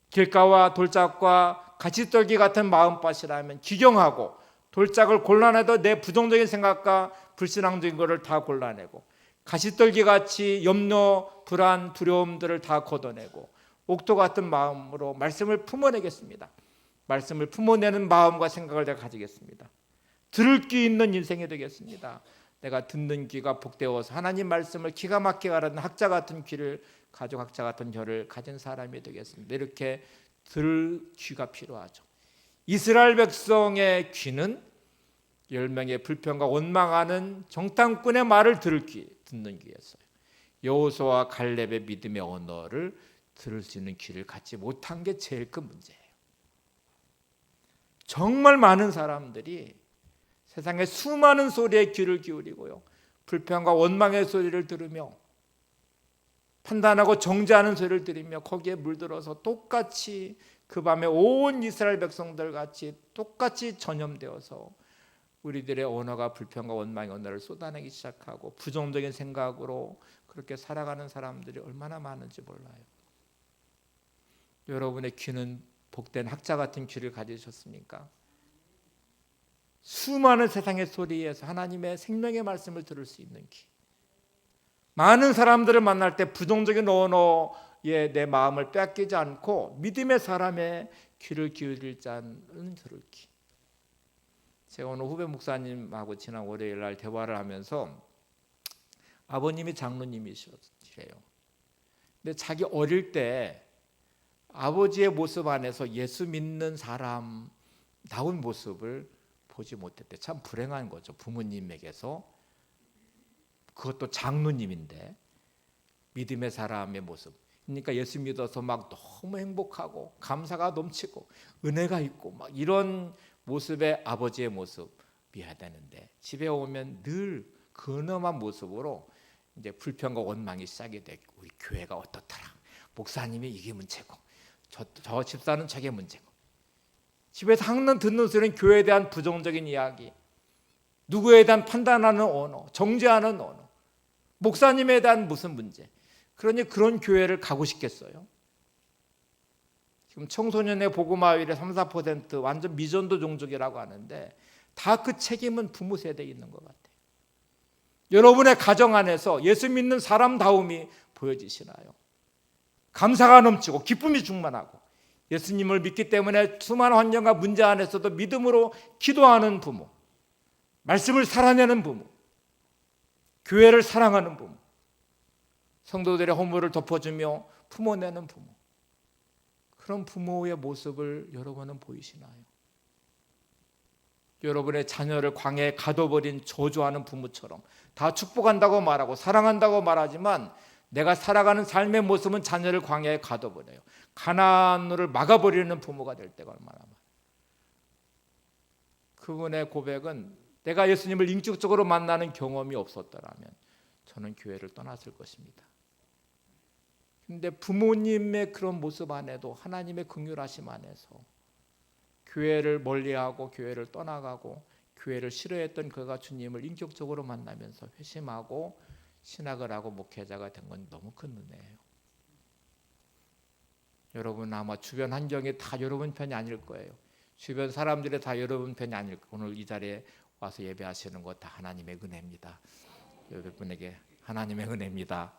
길가와 돌짝과 가시떨기 같은 마음밭이라면 기경하고 돌짝을 골라내도 내 부정적인 생각과 불신앙적인 것을 다 골라내고 가시떨기같이 염려, 불안, 두려움들을 다 걷어내고 옥토 같은 마음으로 말씀을 품어내겠습니다. 말씀을 품어내는 마음과 생각을 내가 가지겠습니다. 들을 귀 있는 인생이 되겠습니다. 내가 듣는 귀가 복되어서 하나님 말씀을 기가 막히게 알아듣는 학자 같은 귀를 가지고 학자 같은 혀를 가진 사람이 되겠습니다. 이렇게 들을 귀가 필요하죠. 이스라엘 백성의 귀는 10명의 불평과 원망하는 정탐꾼의 말을 듣는 귀였어요. 여호수아와 갈렙의 믿음의 언어를 들을 수 있는 귀를 갖지 못한 게 제일 큰 문제예요. 정말 많은 사람들이 세상의 수많은 소리에 귀를 기울이고요, 불평과 원망의 소리를 들으며 판단하고 정죄하는 소리를 들으며 거기에 물들어서 똑같이 그 밤에 온 이스라엘 백성들 같이 똑같이 전염되어서 우리들의 언어가 불평과 원망의 언어를 쏟아내기 시작하고 부정적인 생각으로 그렇게 살아가는 사람들이 얼마나 많은지 몰라요. 여러분의 귀는 복된 학자 같은 귀를 가지셨습니까? 수많은 세상의 소리에서 하나님의 생명의 말씀을 들을 수 있는 귀. 많은 사람들을 만날 때 부정적인 언어에 내 마음을 뺏기지 않고 믿음의 사람의 귀를 기울일 자는 들을 귀. 제가 오늘 후배 목사님하고 지난 월요일 날 대화를 하면서 아버님이 장로님이시래요. 근데 자기 어릴 때 아버지의 모습 안에서 예수 믿는 사람다운 모습을 보지 못했대. 참 불행한 거죠. 부모님에게서, 그것도 장로님인데 믿음의 사람의 모습. 그러니까 예수 믿어서 막 너무 행복하고 감사가 넘치고 은혜가 있고 막 이런 모습의 아버지의 모습이어야 되는데 집에 오면 늘 근엄한 모습으로 이제 불평과 원망이 시작이 되고, 우리 교회가 어떻더라, 목사님이 이게 문제고 저 집사는 저게 문제고, 집에서 항상 듣는 소리는 교회에 대한 부정적인 이야기, 누구에 대한 판단하는 언어, 정죄하는 언어, 목사님에 대한 무슨 문제. 그러니 그런 교회를 가고 싶겠어요? 지금 청소년의 복음화율이 3-4% 완전 미전도 종족이라고 하는데 다 그 책임은 부모 세대에 있는 것 같아요. 여러분의 가정 안에서 예수 믿는 사람다움이 보여지시나요? 감사가 넘치고 기쁨이 충만하고 예수님을 믿기 때문에 수많은 환경과 문제 안에서도 믿음으로 기도하는 부모, 말씀을 살아내는 부모, 교회를 사랑하는 부모, 성도들의 허물을 덮어주며 품어내는 부모, 그런 부모의 모습을 여러분은 보이시나요? 여러분의 자녀를 광야에 가둬버린 저주하는 부모처럼 다 축복한다고 말하고 사랑한다고 말하지만 내가 살아가는 삶의 모습은 자녀를 광야에 가둬버려요. 가나안을 막아버리는 부모가 될 때가 얼마나 많아요. 그분의 고백은 내가 예수님을 인격적으로 만나는 경험이 없었더라면 저는 교회를 떠났을 것입니다. 그런데 부모님의 그런 모습 안에도 하나님의 긍휼하심 안에서 교회를 멀리하고 교회를 떠나가고 교회를 싫어했던 그가 주님을 인격적으로 만나면서 회심하고 신학을 하고 목회자가 된 건 너무 큰 은혜예요. 여러분 아마 주변 환경이 다 여러분 편이 아닐 거예요. 주변 사람들이 다 여러분 편이 아닐 거예요. 오늘 이 자리에 와서 예배하시는 것 다 하나님의 은혜입니다. 여러분에게 하나님의 은혜입니다.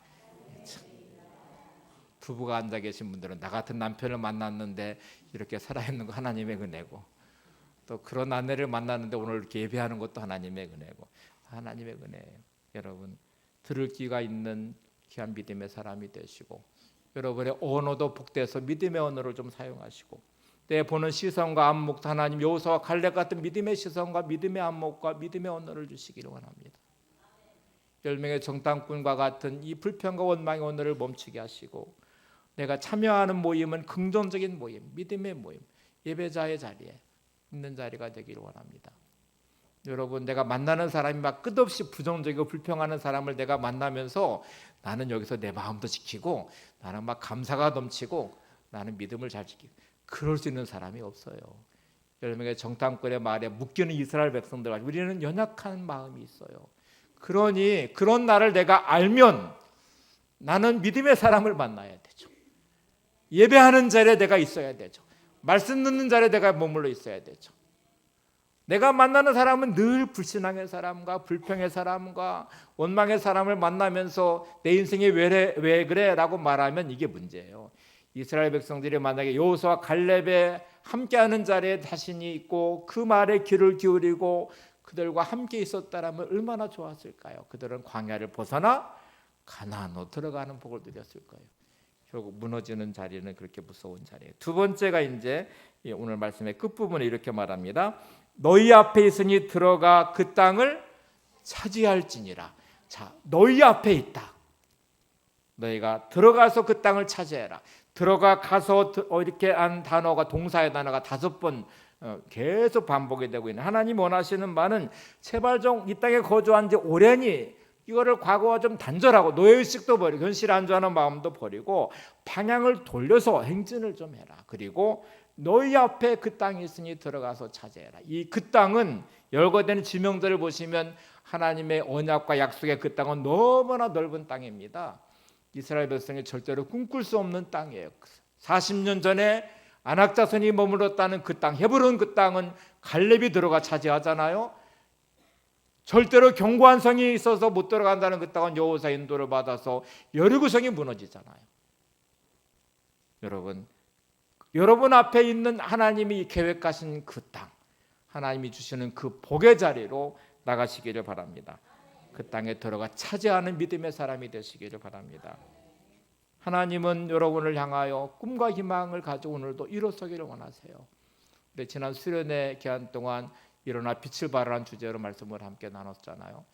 부부가 앉아 계신 분들은 나 같은 남편을 만났는데 이렇게 살아있는 거 하나님의 은혜고, 또 그런 아내를 만났는데 오늘 이렇게 예배하는 것도 하나님의 은혜고, 하나님의 은혜예요. 여러분 들을 귀가 있는 귀한 믿음의 사람이 되시고 여러분의 언어도 복돼서 믿음의 언어를 좀 사용하시고 내 보는 시선과 안목도 하나님 여호수아와 갈렙 같은 믿음의 시선과 믿음의 안목과 믿음의 언어를 주시기를 원합니다. 10명의 정탐꾼과 같은 이 불평과 원망의 언어를 멈추게 하시고 내가 참여하는 모임은 긍정적인 모임, 믿음의 모임, 예배자의 자리에 있는 자리가 되기를 원합니다. 여러분 내가 만나는 사람이 막 끝없이 부정적이고 불평하는 사람을 내가 만나면서 나는 여기서 내 마음도 지키고 나는 막 감사가 넘치고 나는 믿음을 잘 지키고 그럴 수 있는 사람이 없어요. 10명의 정탐꾼의 말에 묶이는 이스라엘 백성들, 우리는 연약한 마음이 있어요. 그러니 그런 나를 내가 알면 나는 믿음의 사람을 만나야 되죠. 예배하는 자리에 내가 있어야 되죠. 말씀 듣는 자리에 내가 머물러 있어야 되죠. 내가 만나는 사람은 늘 불신앙의 사람과 불평의 사람과 원망의 사람을 만나면서 내 인생이 왜 그래? 라고 말하면 이게 문제예요. 이스라엘 백성들이 만약에 여호수아와 갈렙에 함께하는 자리에 자신이 있고 그 말에 귀를 기울이고 그들과 함께 있었다라면 얼마나 좋았을까요? 그들은 광야를 벗어나 가나안으로 들어가는 복을 누렸을 거예요. 결국 무너지는 자리는 그렇게 무서운 자리예요. 두 번째가 이제 오늘 말씀의 끝부분에 이렇게 말합니다. 너희 앞에 있으니 들어가 그 땅을 차지할지니라. 자, 너희 앞에 있다. 너희가 들어가서 그 땅을 차지해라. 들어가서 이렇게 한 단어가 동사의 단어가 5번 계속 반복이 되고 있는 하나님 원하시는 바는 제발 좀 이 땅에 거주한 지 오래니 이거를 과거와 좀 단절하고 노예의식도 버리고 현실 안주하는 마음도 버리고 방향을 돌려서 행진을 좀 해라. 그리고 너희 앞에 그 땅이 있으니 들어가서 차지해라. 이 그 땅은 열거되는 지명들을 보시면 하나님의 언약과 약속의 그 땅은 너무나 넓은 땅입니다. 이스라엘 백성이 절대로 꿈꿀 수 없는 땅이에요. 40년 전에 안악자손이 머물렀다는 그 땅, 헤브론 그 땅은 갈렙이 들어가 차지하잖아요. 절대로 견고한 성이 있어서 못 들어간다는 그 땅은 여호사 인도를 받아서 여리고성이 무너지잖아요. 여러분 앞에 있는 하나님이 계획하신 그 땅, 하나님이 주시는 그 복의 자리로 나가시기를 바랍니다. 그 땅에 들어가 차지하는 믿음의 사람이 되시기를 바랍니다. 하나님은 여러분을 향하여 꿈과 희망을 가지고 오늘도 일어서기를 원하세요. 근데 지난 수련회 기간 동안 일어나 빛을 발하라는 주제로 말씀을 함께 나눴잖아요.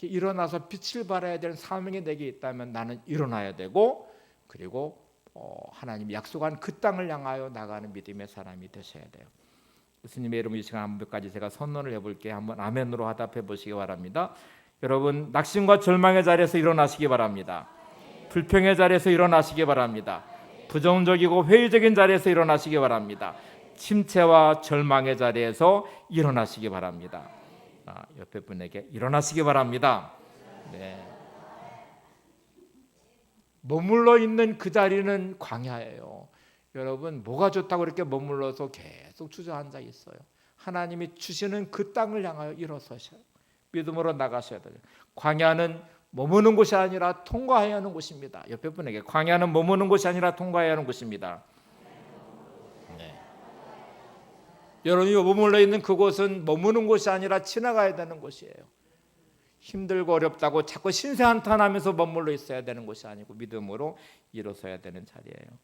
일어나서 빛을 발해야 되는 사명이 내게 있다면 나는 일어나야 되고, 그리고 하나님이 약속한 그 땅을 향하여 나가는 믿음의 사람이 되셔야 돼요. 예수님의 이름으로 이 시간 한 번까지 제가 선언을 해볼게요. 한번 아멘으로 화답해 보시기 바랍니다. 여러분, 낙심과 절망의 자리에서 일어나시기 바랍니다. 불평의 자리에서 일어나시기 바랍니다. 부정적이고 회의적인 자리에서 일어나시기 바랍니다. 침체와 절망의 자리에서 일어나시기 바랍니다. 옆에 분에게 일어나시기 바랍니다. 네. 머물러 있는 그 자리는 광야예요. 여러분, 뭐가 좋다고 이렇게 머물러서 계속 주저앉아 있어요. 하나님이 주시는 그 땅을 향하여 일어서셔요. 믿음으로 나가셔야 돼요. 광야는 머무는 곳이 아니라 통과해야 하는 곳입니다. 옆에 분에게 광야는 머무는 곳이 아니라 통과해야 하는 곳입니다. 네. 여러분이 머물러 있는 그곳은 머무는 곳이 아니라 지나가야 되는 곳이에요. 힘들고 어렵다고 자꾸 신세한탄하면서 머물러 있어야 되는 곳이 아니고 믿음으로 일어서야 되는 자리예요.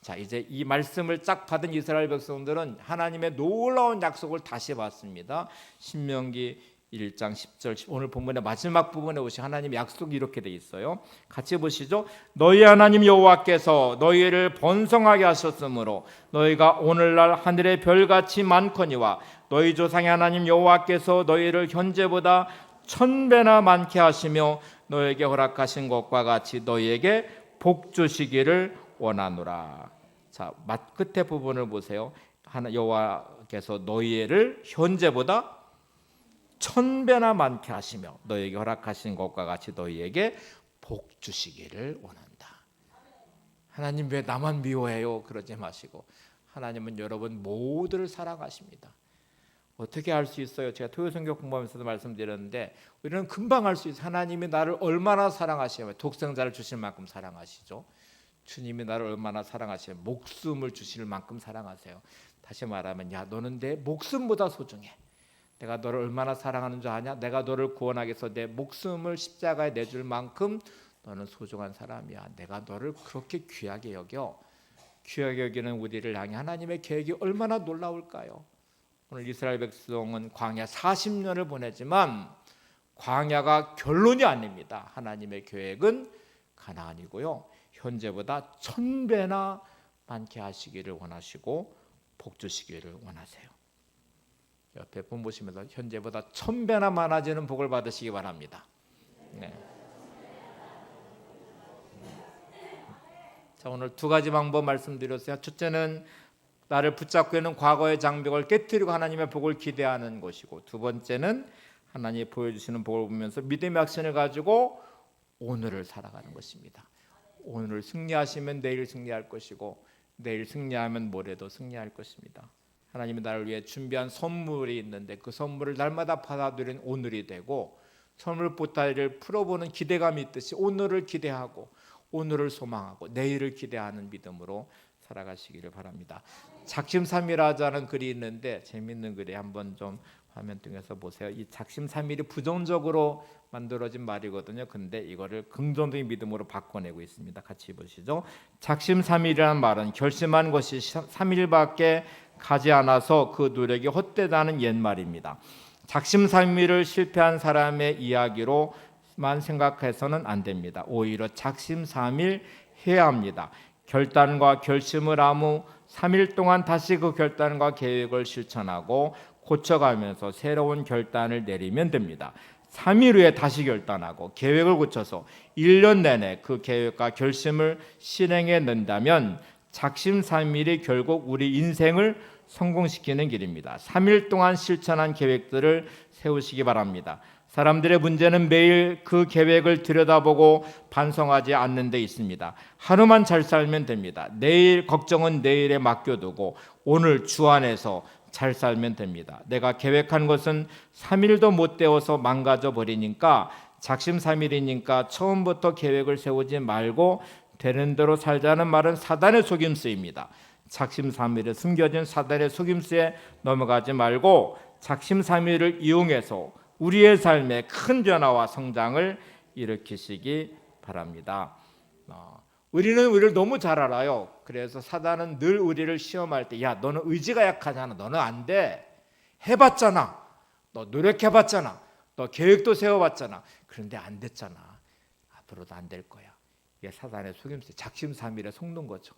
자, 이제 이 말씀을 쫙 받은 이스라엘 백성들은 하나님의 놀라운 약속을 다시 받습니다. 신명기 1장 10절 오늘 본문의 마지막 부분에 오시 하나님의 약속이 이렇게 돼 있어요. 같이 보시죠. 너희 하나님 여호와께서 너희를 번성하게 하셨으므로 너희가 오늘날 하늘의 별같이 많거니와 너희 조상의 하나님 여호와께서 너희를 현재보다 1000배나 많게 하시며 너희에게 허락하신 것과 같이 너희에게 복 주시기를 원하노라. 자, 끝에 부분을 보세요. 여호와께서 너희를 현재보다 1000배나 많게 하시며 너희에게 허락하신 것과 같이 너희에게 복 주시기를 원한다. 하나님 왜 나만 미워해요? 그러지 마시고 하나님은 여러분 모두를 사랑하십니다. 어떻게 할 수 있어요? 제가 토요성경 공부하면서도 말씀드렸는데 우리는 금방 알 수 있어요. 하나님이 나를 얼마나 사랑하시면 독생자를 주실 만큼 사랑하시죠. 주님이 나를 얼마나 사랑하시면 목숨을 주실 만큼 사랑하세요. 다시 말하면 야 너는 내 목숨보다 소중해. 내가 너를 얼마나 사랑하는 줄 아냐? 내가 너를 구원하기 위해서 내 목숨을 십자가에 내줄 만큼 너는 소중한 사람이야. 내가 너를 그렇게 귀하게 여겨. 귀하게 여기는 우리를 향해 하나님의 계획이 얼마나 놀라울까요? 오늘 이스라엘 백성은 광야 40년을 보내지만 광야가 결론이 아닙니다. 하나님의 계획은 가나안이고요. 현재보다 1000배나 많게 하시기를 원하시고 복 주시기를 원하세요. 옆에 분 보시면서 현재보다 1000배나 많아지는 복을 받으시기 바랍니다. 네. 자, 오늘 2가지 방법 말씀드렸어요. 첫째는 나를 붙잡고 있는 과거의 장벽을 깨뜨리고 하나님의 복을 기대하는 것이고, 두 번째는 하나님이 보여주시는 복을 보면서 믿음의 액션을 가지고 오늘을 살아가는 것입니다. 오늘 승리하시면 내일 승리할 것이고 내일 승리하면 모레도 승리할 것입니다. 하나님이 나를 위해 준비한 선물이 있는데 그 선물을 날마다 받아들이는 오늘이 되고, 선물 보따리를 풀어보는 기대감이 있듯이 오늘을 기대하고 오늘을 소망하고 내일을 기대하는 믿음으로 살아가시기를 바랍니다. 작심삼일하자 하는 글이 있는데 재밌는 글이 한번 좀 화면 통해서 보세요. 이 작심삼일이 부정적으로 만들어진 말이거든요. 근데 이거를 긍정적인 믿음으로 바꿔내고 있습니다. 같이 보시죠. 작심삼일이라는 말은 결심한 것이 3일밖에 가지 않아서 그 노력이 헛되다는 옛말입니다. 작심삼일을 실패한 사람의 이야기로 생각해서는 안 됩니다. 오히려 작심삼일 해야 합니다. 결단과 결심을 하고 3일 동안 다시 그 결단과 계획을 실천하고 고쳐가면서 새로운 결단을 내리면 됩니다. 3일 후에 다시 결단하고 계획을 고쳐서 1년 내내 그 계획과 결심을 실행해 낸다면 작심삼일이 결국 우리 인생을 성공시키는 길입니다. 3일 동안 실천한 계획들을 세우시기 바랍니다. 사람들의 문제는 매일 그 계획을 들여다보고 반성하지 않는 데 있습니다. 하루만 잘 살면 됩니다. 내일 걱정은 내일에 맡겨두고 오늘 주 안에서 잘 살면 됩니다. 내가 계획한 것은 3일도 못 되어서 망가져 버리니까 작심삼일이니까 처음부터 계획을 세우지 말고 되는 대로 살자는 말은 사단의 속임수입니다. 작심삼일에 숨겨진 사단의 속임수에 넘어가지 말고 작심삼일을 이용해서 우리의 삶에 큰 변화와 성장을 일으키시기 바랍니다. 우리는 우리를 너무 잘 알아요. 그래서 사단은 늘 우리를 시험할 때, 야, 너는 의지가 약하잖아. 너는 안 돼. 해봤잖아. 너 노력해봤잖아. 너 계획도 세워봤잖아. 그런데 안 됐잖아. 앞으로도 안 될 거야. 이게 사단의 속임수, 작심삼일에 속는 거죠.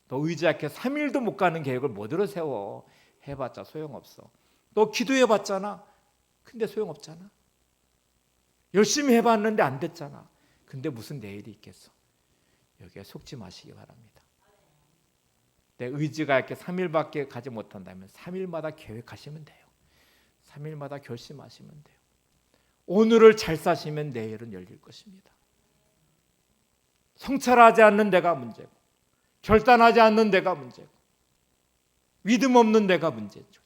너 의지 약해 3일도 못 가는 계획을 뭐대로 세워. 해봤자 소용없어. 너 기도해봤잖아. 근데 소용없잖아. 열심히 해봤는데 안 됐잖아. 근데 무슨 내일이 있겠어. 여기에 속지 마시기 바랍니다. 내 의지가 이렇게 3일밖에 가지 못한다면 3일마다 계획하시면 돼요. 3일마다 결심하시면 돼요. 오늘을 잘 사시면 내일은 열릴 것입니다. 성찰하지 않는 데가 문제고, 결단하지 않는 데가 문제고, 믿음 없는 데가 문제죠.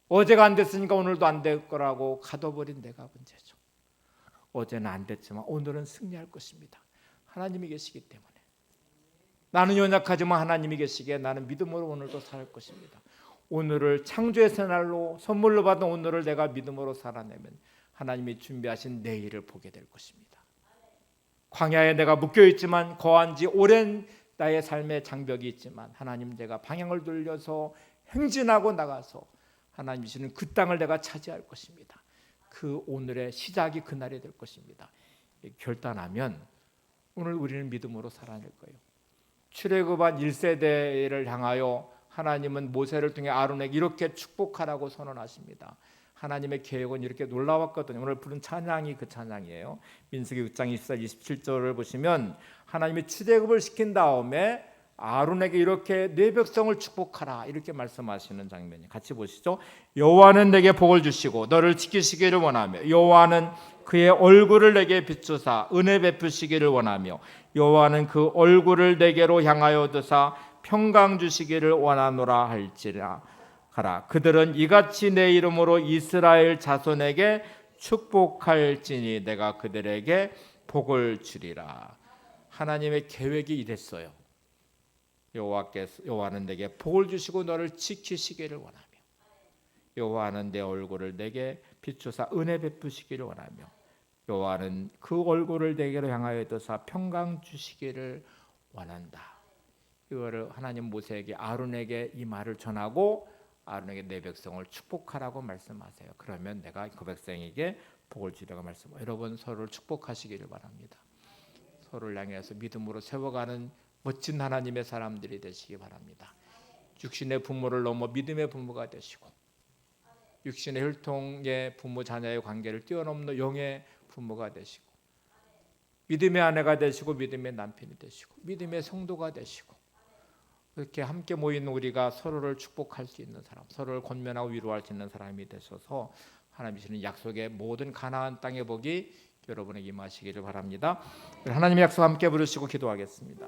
어제가 안 됐으니까 오늘도 안 될 거라고 가둬버린 데가 문제죠. 어제는 안 됐지만 오늘은 승리할 것입니다. 하나님이 계시기 때문에. 나는 연약하지만 하나님이 계시기에 나는 믿음으로 오늘도 살 것입니다. 오늘을 창조의 새날로 선물로 받은 오늘을 내가 믿음으로 살아내면 하나님이 준비하신 내일을 보게 될 것입니다. 광야에 내가 묶여있지만 거한 지 오랜 나의 삶의 장벽이 있지만 하나님, 내가 방향을 돌려서 행진하고 나가서 하나님 주시는 그 땅을 내가 차지할 것입니다. 그 오늘의 시작이 그날이 될 것입니다. 결단하면 오늘 우리는 믿음으로 살아낼 거예요. 출애굽한 1세대를 향하여 하나님은 모세를 통해 아론에게 이렇게 축복하라고 선언하십니다. 하나님의 계획은 이렇게 놀라웠거든요. 오늘 부른 찬양이 그 찬양이에요. 민수기 6장 24, 27절을 보시면 하나님이 출애굽을 시킨 다음에 아론에게 이렇게 내 백성을 축복하라 이렇게 말씀하시는 장면이 같이 보시죠. 여호와는 내게 복을 주시고 너를 지키시기를 원하며 여호와는 그의 얼굴을 내게 비추사 은혜 베푸시기를 원하며 여호와는 그 얼굴을 내게로 향하여 드사 평강 주시기를 원하노라 할지라. 가라. 그들은 이같이 내 이름으로 이스라엘 자손에게 축복할지니 내가 그들에게 복을 주리라. 하나님의 계획이 이랬어요. 여호와는 내게 복을 주시고 너를 지키시기를 원하며 여호와는 내 얼굴을 내게 비추사 은혜 베푸시기를 원하며 여호와는 그 얼굴을 내게로 향하여 드사 평강 주시기를 원한다. 이거를 하나님 모세에게 아론에게 이 말을 전하고 아론에게 내 백성을 축복하라고 말씀하세요. 그러면 내가 그 백성에게 복을 주리라고 말씀하세요. 여러분 서로를 축복하시기를 바랍니다. 서로를 향해서 믿음으로 세워가는 멋진 하나님의 사람들이 되시기 바랍니다. 육신의 부모를 넘어 믿음의 부모가 되시고 육신의 혈통의 부모 자녀의 관계를 뛰어넘는 영의 부모가 되시고 믿음의 아내가 되시고 믿음의 남편이 되시고 믿음의 성도가 되시고 이렇게 함께 모인 우리가 서로를 축복할 수 있는 사람, 서로를 권면하고 위로할 수 있는 사람이 되셔서 하나님 주시는 약속의 모든 가나안 땅의 복이 여러분에게 임하시기를 바랍니다. 하나님의 약속 함께 부르시고 기도하겠습니다.